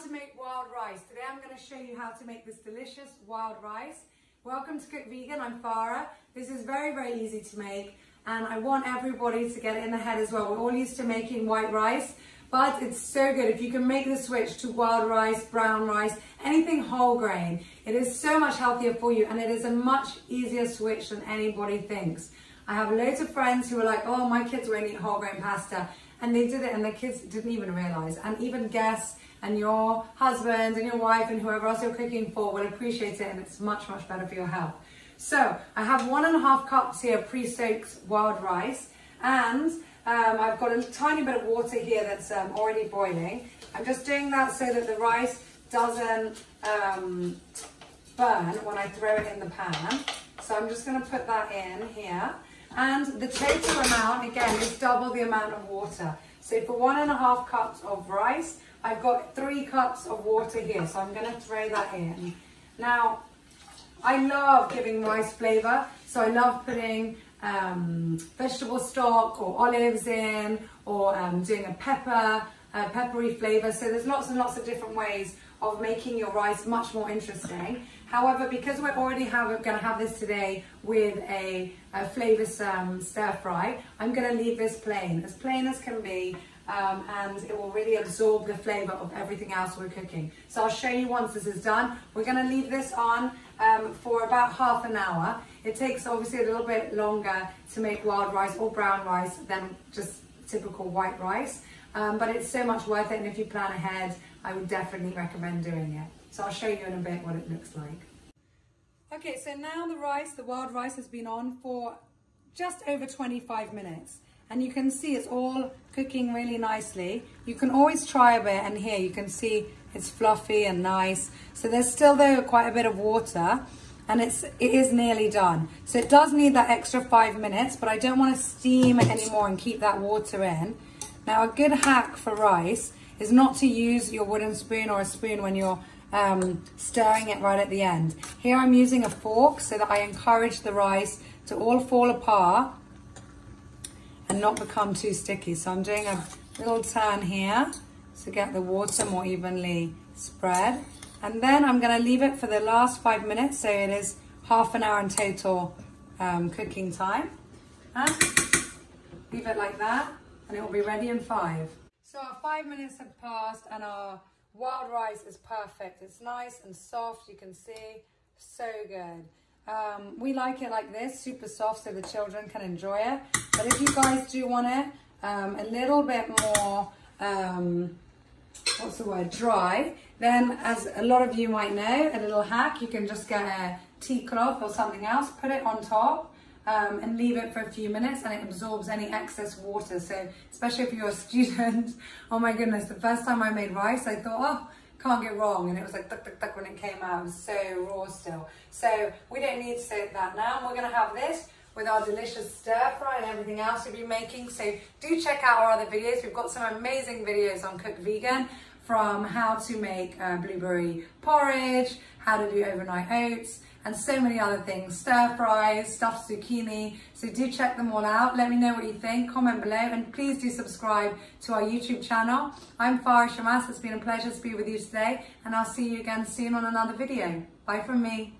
to make wild rice. Today I'm going to show you how to make this delicious wild rice. Welcome to Cook Vegan, I'm Farah. This is very, very easy to make and I want everybody to get it in the head as well. We're all used to making white rice, but it's so good if you can make the switch to wild rice, brown rice, anything whole grain. It is so much healthier for you and it is a much easier switch than anybody thinks. I have loads of friends who are like, oh, my kids won't eat whole grain pasta. And they did it and the kids didn't even realize. And even guests and your husband and your wife and whoever else you're cooking for will appreciate it, and it's much, much better for your health. So I have 1.5 cups here pre-soaked wild rice, and I've got a tiny bit of water here that's already boiling. I'm just doing that so that the rice doesn't burn when I throw it in the pan. So I'm just going to put that in here. And the total amount, again, is double the amount of water. So for 1.5 cups of rice, I've got 3 cups of water here. So I'm going to throw that in. Now, I love giving rice flavor. So I love putting vegetable stock or olives in, or doing a peppery flavor. So there's lots and lots of different ways of making your rice much more interesting. However, because we're already going to have this today with a flavoursome stir fry, I'm going to leave this plain as can be, and it will really absorb the flavour of everything else we're cooking. So I'll show you once this is done. We're going to leave this on for about half an hour. It takes obviously a little bit longer to make wild rice or brown rice than just typical white rice, but it's so much worth it, and if you plan ahead, I would definitely recommend doing it. So I'll show you in a bit what it looks like. Okay, so now the wild rice has been on for just over 25 minutes. And you can see it's all cooking really nicely. You can always try a bit, and here you can see it's fluffy and nice. So there's still though quite a bit of water, and it is nearly done. So it does need that extra 5 minutes, but I don't want to steam it anymore and keep that water in. Now a good hack for rice is not to use your wooden spoon or a spoon when you're stirring it right at the end. Here I'm using a fork so that I encourage the rice to all fall apart and not become too sticky. So I'm doing a little turn here to get the water more evenly spread. And then I'm going to leave it for the last 5 minutes, so it is half an hour in total cooking time. And leave it like that and it will be ready in 5. So our 5 minutes have passed and our wild rice is perfect. It's nice and soft, you can see, so good. We like it like this, super soft, so the children can enjoy it. But if you guys do want it a little bit more, dry, then as a lot of you might know, a little hack, you can just get a tea cloth or something else, put it on top, and leave it for a few minutes, and it absorbs any excess water. So especially if you're a student, oh my goodness, the first time I made rice I thought, oh, can't get wrong, and it was like duck, duck, duck when it came out. It was so raw still. So we don't need to say that now. We're going to have this with our delicious stir fry and everything else we'll be making. So do check out our other videos. We've got some amazing videos on Cook Vegan, from how to make blueberry porridge, how to do overnight oats, and so many other things, stir fries, stuffed zucchini. So do check them all out. Let me know what you think, comment below, and please do subscribe to our YouTube channel. I'm Farah Shamas. It's been a pleasure to be with you today, and I'll see you again soon on another video. Bye from me.